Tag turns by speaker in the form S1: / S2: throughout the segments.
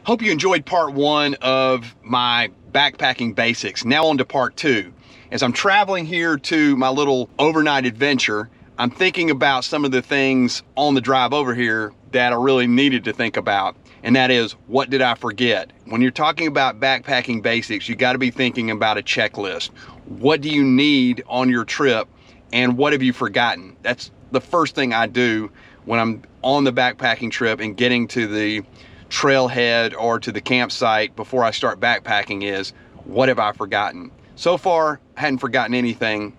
S1: Hope you enjoyed part one of my backpacking basics. Now on to part two. As I'm traveling here to my little overnight adventure, I'm thinking about some of the things on the drive over here that I really needed to think about. And that is, what did I forget? When you're talking about backpacking basics, you gotta be thinking about a checklist. What do you need on your trip and what have you forgotten? That's the first thing I do when I'm on the backpacking trip and getting to the trailhead or to the campsite before I start backpacking is, what have I forgotten? So far, I hadn't forgotten anything,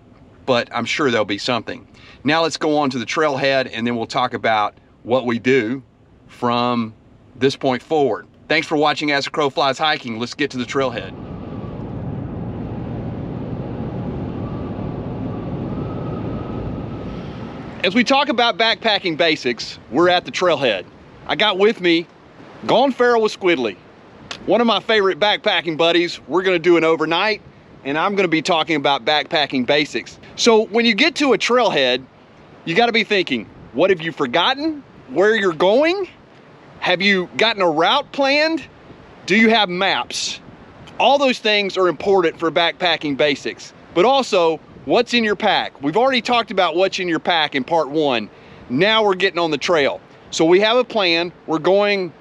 S1: but I'm sure there'll be something. Now let's go on to the trailhead and then we'll talk about what we do from this point forward. Thanks for watching As the Crow Flies Hiking. Let's get to the trailhead. As we talk about backpacking basics, we're at the trailhead. I got with me Gone Feral with Squidly, one of my favorite backpacking buddies. We're gonna do an overnight and I'm gonna be talking about backpacking basics. So when you get to a trailhead, you gotta be thinking, what have you forgotten? Where you're going? Have you gotten a route planned? Do you have maps? All those things are important for backpacking basics, but also what's in your pack. We've already talked about what's in your pack in part one. Now we're getting on the trail. So we have a plan. We're going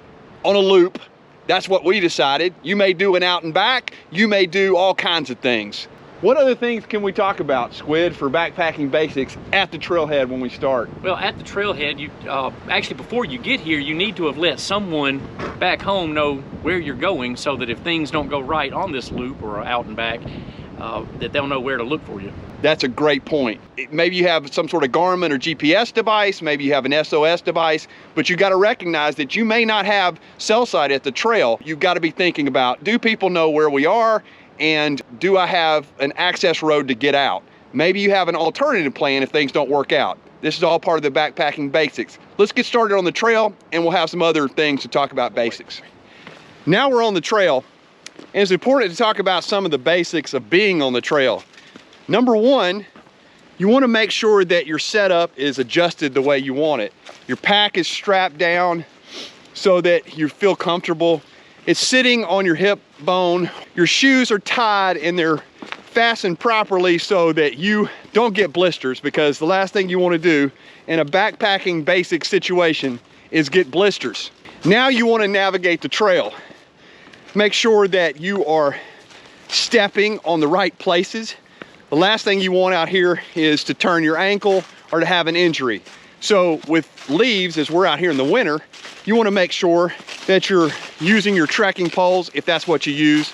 S1: on a loop. That's what we decided. You may do an out and back. You may do all kinds of things. What other things can we talk about, Squid, for backpacking basics at the trailhead when we start?
S2: Well, at the trailhead, you actually before you get here, you need to have let someone back home know where you're going so that if things don't go right on this loop or out and back, that they'll know where to look for you.
S1: That's a great point. Maybe you have some sort of Garmin or GPS device, maybe you have an SOS device, but you got to recognize that you may not have cell site at the trail. You've got to be thinking about, do people know where we are? And do I have an access road to get out? Maybe you have an alternative plan if things don't work out. This is all part of the backpacking basics. Let's get started on the trail and we'll have some other things to talk about basics. Now we're on the trail and it's important to talk about some of the basics of being on the trail. Number one, you want to make sure that your setup is adjusted the way you want it. Your pack is strapped down so that you feel comfortable. It's sitting on your hip bone. Your shoes are tied and they're fastened properly so that you don't get blisters, because the last thing you want to do in a backpacking basic situation is get blisters. Now you want to navigate the trail. Make sure that you are stepping on the right places. The last thing you want out here is to turn your ankle or to have an injury. So with leaves, as we're out here in the winter, you want to make sure that you're using your trekking poles, if that's what you use,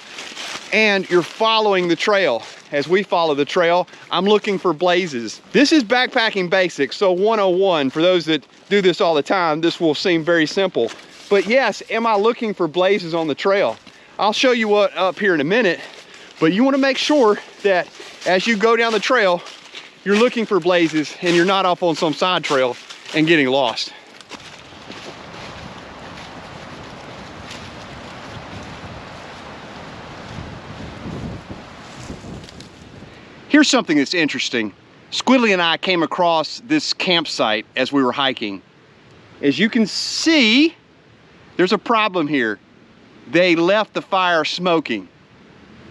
S1: and you're following the trail. As we follow the trail, I'm looking for blazes. This is backpacking basics, so 101. For those that do this all the time, this will seem very simple. But yes, am I looking for blazes on the trail? I'll show you what up here in a minute, but you want to make sure that as you go down the trail, you're looking for blazes and you're not off on some side trail and getting lost. Here's something that's interesting. Squidly and I came across this campsite as we were hiking. As you can see, there's a problem here. They left the fire smoking.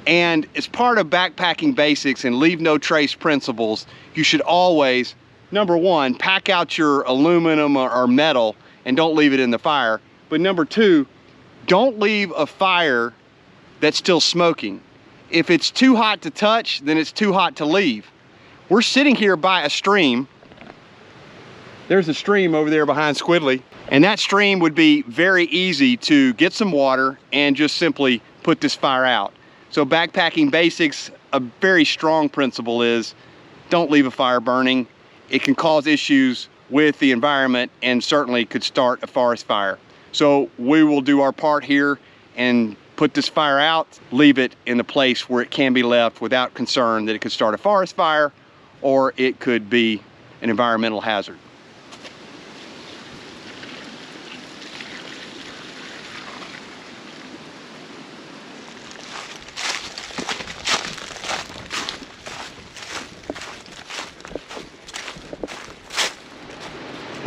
S1: And as part of backpacking basics and leave no trace principles, you should always, number one, pack out your aluminum or metal and don't leave it in the fire. But number two, don't leave a fire that's still smoking. If it's too hot to touch, then it's too hot to leave. We're sitting here by a stream. There's a stream over there behind Squidly. And that stream would be very easy to get some water and just simply put this fire out. So backpacking basics, a very strong principle is don't leave a fire burning. It can cause issues with the environment and certainly could start a forest fire. So we will do our part here and put this fire out, leave it in the place where it can be left without concern that it could start a forest fire or it could be an environmental hazard.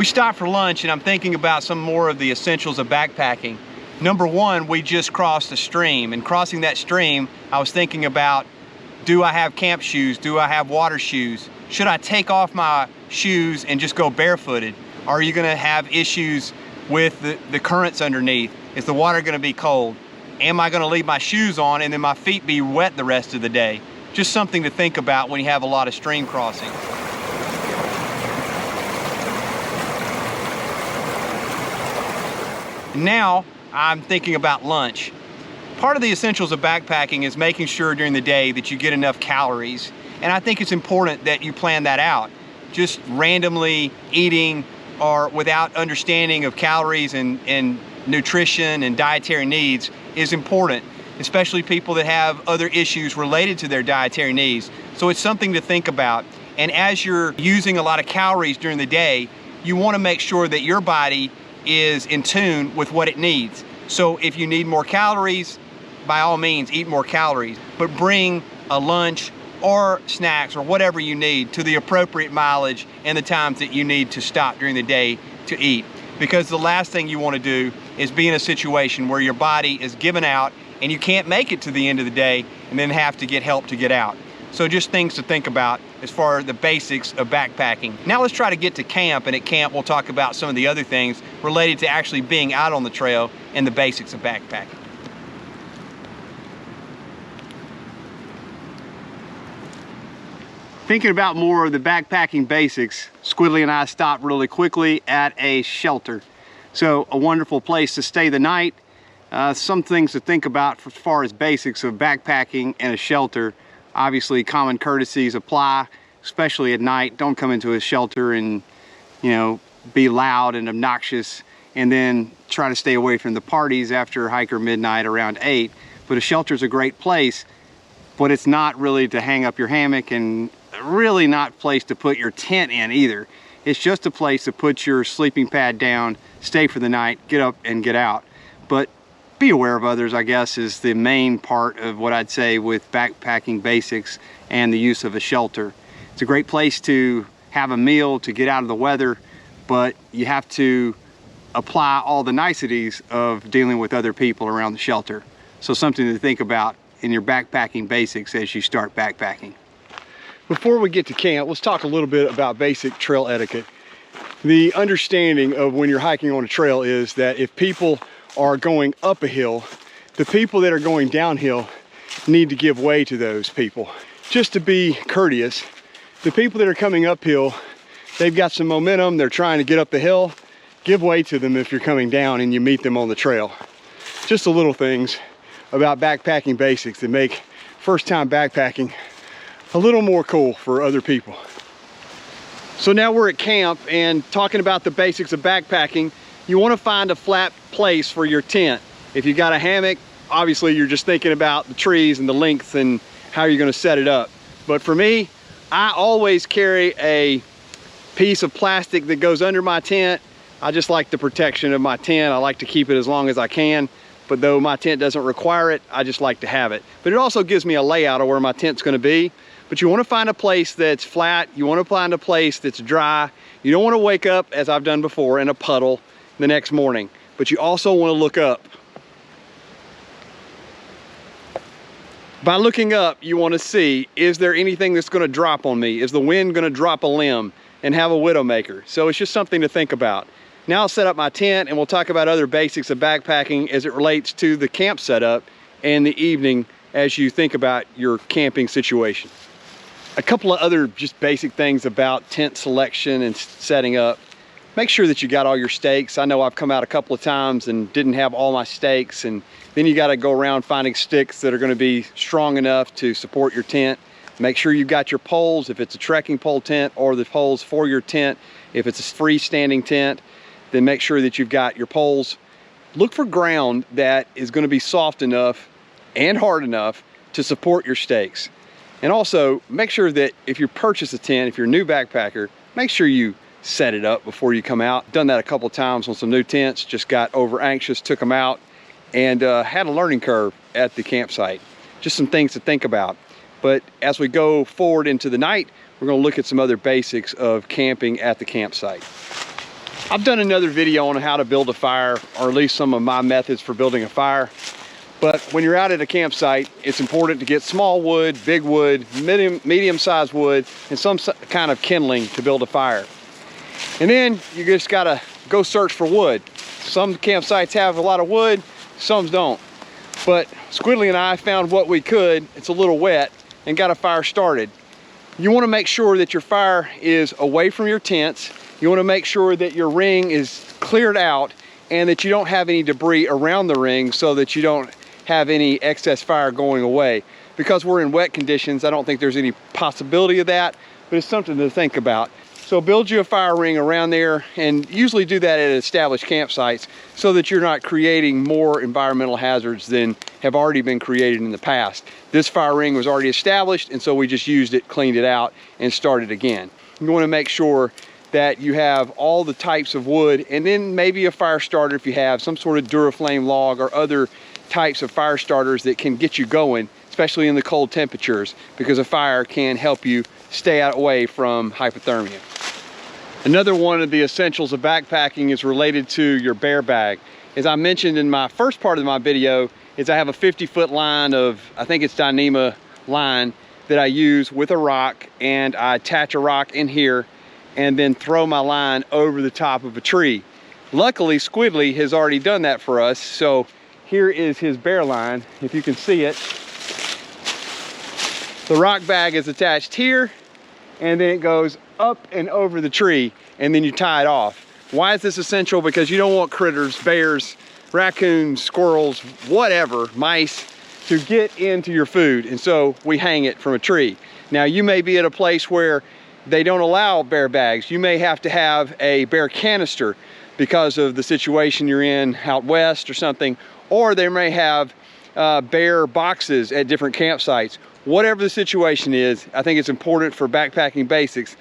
S1: We stopped for lunch and I'm thinking about some more of the essentials of backpacking. Number one, we just crossed a stream, and crossing that stream, I was thinking about, do I have camp shoes? Do I have water shoes? Should I take off my shoes and just go barefooted? Are you gonna have issues with the currents underneath? Is the water gonna be cold? Am I gonna leave my shoes on and then my feet be wet the rest of the day? Just something to think about when you have a lot of stream crossing. Now, I'm thinking about lunch. Part of the essentials of backpacking is making sure during the day that you get enough calories. And I think it's important that you plan that out. Just randomly eating or without understanding of calories and nutrition and dietary needs is important, especially people that have other issues related to their dietary needs. So it's something to think about. And as you're using a lot of calories during the day, you want to make sure that your body is in tune with what it needs. So if you need more calories, by all means eat more calories, but bring a lunch or snacks or whatever you need to the appropriate mileage and the times that you need to stop during the day to eat. Because the last thing you want to do is be in a situation where your body is given out and you can't make it to the end of the day and then have to get help to get out. So just things to think about as far as the basics of backpacking. Now let's try to get to camp, and at camp we'll talk about some of the other things related to actually being out on the trail and the basics of backpacking. Thinking about more of the backpacking basics, Squidly and I stopped really quickly at a shelter. So a wonderful place to stay the night. Some things to think about as far as basics of backpacking and a shelter. Obviously common courtesies apply, especially at night. Don't come into a shelter and, you know, be loud and obnoxious and then try to stay away from the parties after hiker midnight around 8. But a shelter is a great place, but it's not really to hang up your hammock and really not a place to put your tent in either. It's just a place to put your sleeping pad down, stay for the night, get up and get out. But be aware of others, I guess, is the main part of what I'd say with backpacking basics and the use of a shelter. It's a great place to have a meal, to get out of the weather, but you have to apply all the niceties of dealing with other people around the shelter. So something to think about in your backpacking basics as you start backpacking. Before we get to camp, let's talk a little bit about basic trail etiquette. The understanding of when you're hiking on a trail is that if people are going up a hill, the people that are going downhill need to give way to those people. Just to be courteous, the people that are coming uphill, they've got some momentum, they're trying to get up the hill, give way to them if you're coming down and you meet them on the trail. Just the little things about backpacking basics that make first time backpacking a little more cool for other people. So now we're at camp and talking about the basics of backpacking. You want to find a flat place for your tent. If you got a hammock, obviously you're just thinking about the trees and the length and how you're going to set it up. But for me, I always carry a piece of plastic that goes under my tent. I just like the protection of my tent. I like to keep it as long as I can. But though my tent doesn't require it, I just like to have it. But it also gives me a layout of where my tent's going to be. But you want to find a place that's flat. You want to find a place that's dry. You don't want to wake up, as I've done before, in a puddle the next morning. But you also want to look up. By looking up, you want to see, is there anything that's going to drop on me? Is the wind going to drop a limb and have a widowmaker? So it's just something to think about. Now I'll set up my tent and we'll talk about other basics of backpacking as it relates to the camp setup and the evening as you think about your camping situation. A couple of other just basic things about tent selection and setting up. Make sure that you got all your stakes. I know I've come out a couple of times and didn't have all my stakes, and then you got to go around finding sticks that are going to be strong enough to support your tent. Make sure you've got your poles if it's a trekking pole tent, or the poles for your tent. If it's a freestanding tent, then make sure that you've got your poles. Look for ground that is going to be soft enough and hard enough to support your stakes. And also make sure that if you purchase a tent, if you're a new backpacker, make sure you set it up before you come out. Done that a couple of times on some new tents, just got over anxious, took them out, and had a learning curve at the campsite. Just some things to think about. But as we go forward into the night, we're going to look at some other basics of camping at the campsite. I've done another video on how to build a fire, or at least some of my methods for building a fire. But when you're out at a campsite, it's important to get small wood, big wood, medium-sized wood, and some kind of kindling to build a fire. And then you just gotta go search for wood. Some campsites have a lot of wood, some don't. But Squidly and I found what we could. It's a little wet, and got a fire started. You wanna make sure that your fire is away from your tents. You wanna make sure that your ring is cleared out and that you don't have any debris around the ring so that you don't have any excess fire going away. Because we're in wet conditions, I don't think there's any possibility of that, but it's something to think about. So build you a fire ring around there, and usually do that at established campsites so that you're not creating more environmental hazards than have already been created in the past. This fire ring was already established, and so we just used it, cleaned it out, and started again. You want to make sure that you have all the types of wood, and then maybe a fire starter if you have some sort of Duraflame log or other types of fire starters that can get you going, especially in the cold temperatures, because a fire can help you stay away from hypothermia. Another one of the essentials of backpacking is related to your bear bag. As I mentioned in my first part of my video, is I have a 50-foot line of, I think it's Dyneema line, that I use with a rock, and I attach a rock in here and then throw my line over the top of a tree. Luckily, Squidly has already done that for us, so here is his bear line, if you can see it. The rock bag is attached here, and then it goes up and over the tree, and then you tie it off. Why is this essential? Because you don't want critters, bears, raccoons, squirrels, whatever, mice, to get into your food, and so we hang it from a tree. Now, you may be at a place where they don't allow bear bags. You may have to have a bear canister because of the situation you're in out west or something, or they may have bear boxes at different campsites. Whatever the situation is, I think it's important for backpacking basics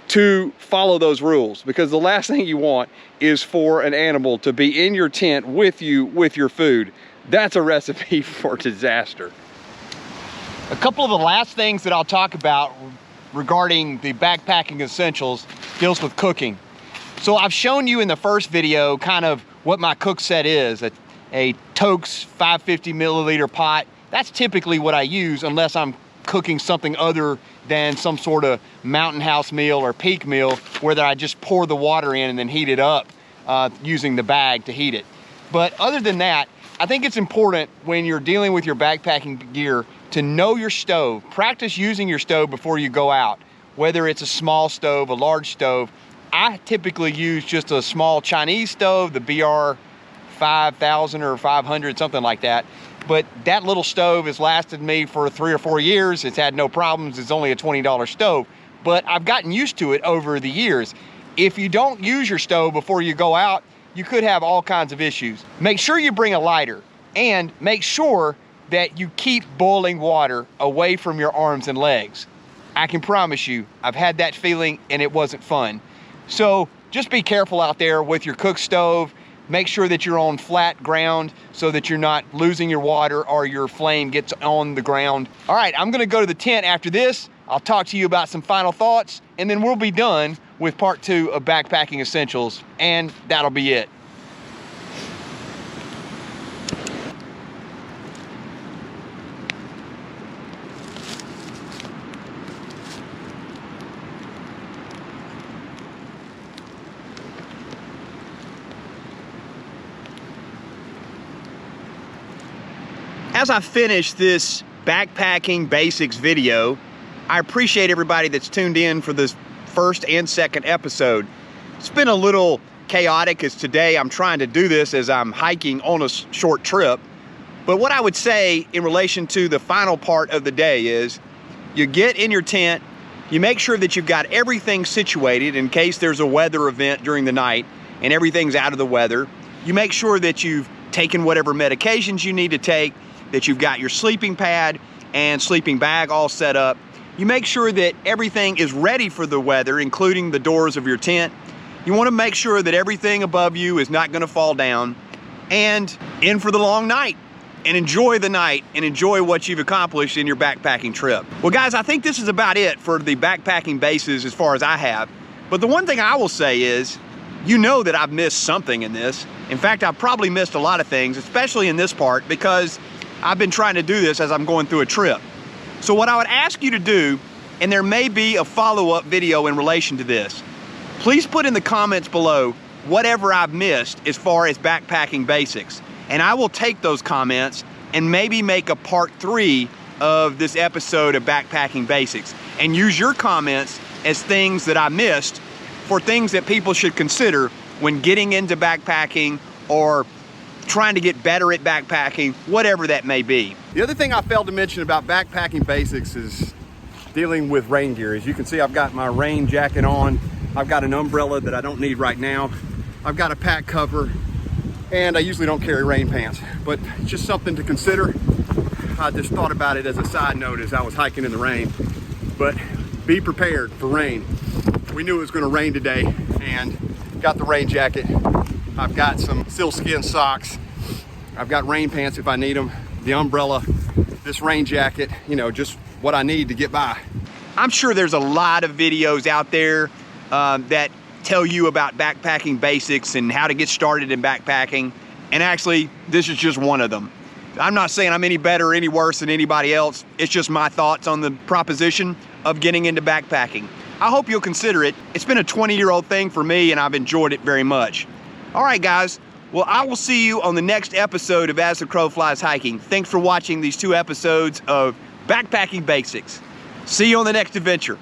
S1: to follow those rules, because the last thing you want is for an animal to be in your tent with you with your food. That's a recipe for disaster. A couple of the last things that I'll talk about regarding the backpacking essentials deals with cooking. So I've shown you in the first video kind of what my cook set is, a Tokes 550 milliliter pot. That's typically what I use unless I'm cooking something other than some sort of Mountain House meal or Peak meal, where I just pour the water in and then heat it up using the bag to heat it. But other than that, I think it's important when you're dealing with your backpacking gear to know your stove. Practice using your stove before you go out, whether it's a small stove, a large stove. I typically use just a small Chinese stove, the BR 5000 or 500, something like that. But that little stove has lasted me for 3 or 4 years. It's had no problems. It's only a $20 stove, but I've gotten used to it over the years. If you don't use your stove before you go out, you could have all kinds of issues. Make sure you bring a lighter, and make sure that you keep boiling water away from your arms and legs. I can promise you, I've had that feeling and it wasn't fun. So just be careful out there with your cook stove. Make sure that you're on flat ground so that you're not losing your water or your flame gets on the ground. All right, I'm gonna go to the tent after this. I'll talk to you about some final thoughts, and then we'll be done with part 2 of backpacking essentials, and that'll be it. As I finish this backpacking basics video, I appreciate everybody that's tuned in for this first and second episode. It's been a little chaotic, as today I'm trying to do this as I'm hiking on a short trip. But what I would say in relation to the final part of the day is, you get in your tent, you make sure that you've got everything situated in case there's a weather event during the night and everything's out of the weather. You make sure that you've taken whatever medications you need to take, that you've got your sleeping pad and sleeping bag all set up. You make sure that everything is ready for the weather, including the doors of your tent. You want to make sure that everything above you is not going to fall down, and in for the long night, and enjoy the night and enjoy what you've accomplished in your backpacking trip. Well guys, I think this is about it for the backpacking bases as far as I have. But the one thing I will say is, you know that I've missed something in this. In fact, I've probably missed a lot of things, especially in this part, because I've been trying to do this as I'm going through a trip. So what I would ask you to do, and there may be a follow-up video in relation to this, please put in the comments below whatever I've missed as far as backpacking basics. And I will take those comments and maybe make a part 3 of this episode of backpacking basics and use your comments as things that I missed for things that people should consider when getting into backpacking or trying to get better at backpacking, whatever that may be.
S3: The other thing I failed to mention about backpacking basics is dealing with rain gear. As you can see, I've got my rain jacket on. I've got an umbrella that I don't need right now. I've got a pack cover, and I usually don't carry rain pants, but it's just something to consider. I just thought about it as a side note as I was hiking in the rain. But be prepared for rain. We knew it was going to rain today, and got the rain jacket. I've got some sealskin socks. I've got rain pants if I need them, the umbrella, this rain jacket, you know, just what I need to get by.
S1: I'm sure there's a lot of videos out there that tell you about backpacking basics and how to get started in backpacking. And actually, this is just one of them. I'm not saying I'm any better or any worse than anybody else. It's just my thoughts on the proposition of getting into backpacking. I hope you'll consider it. It's been a 20-year-old thing for me, and I've enjoyed it very much. All right, guys. Well, I will see you on the next episode of As the Crow Flies Hiking. Thanks for watching these 2 episodes of Backpacking Basics. See you on the next adventure.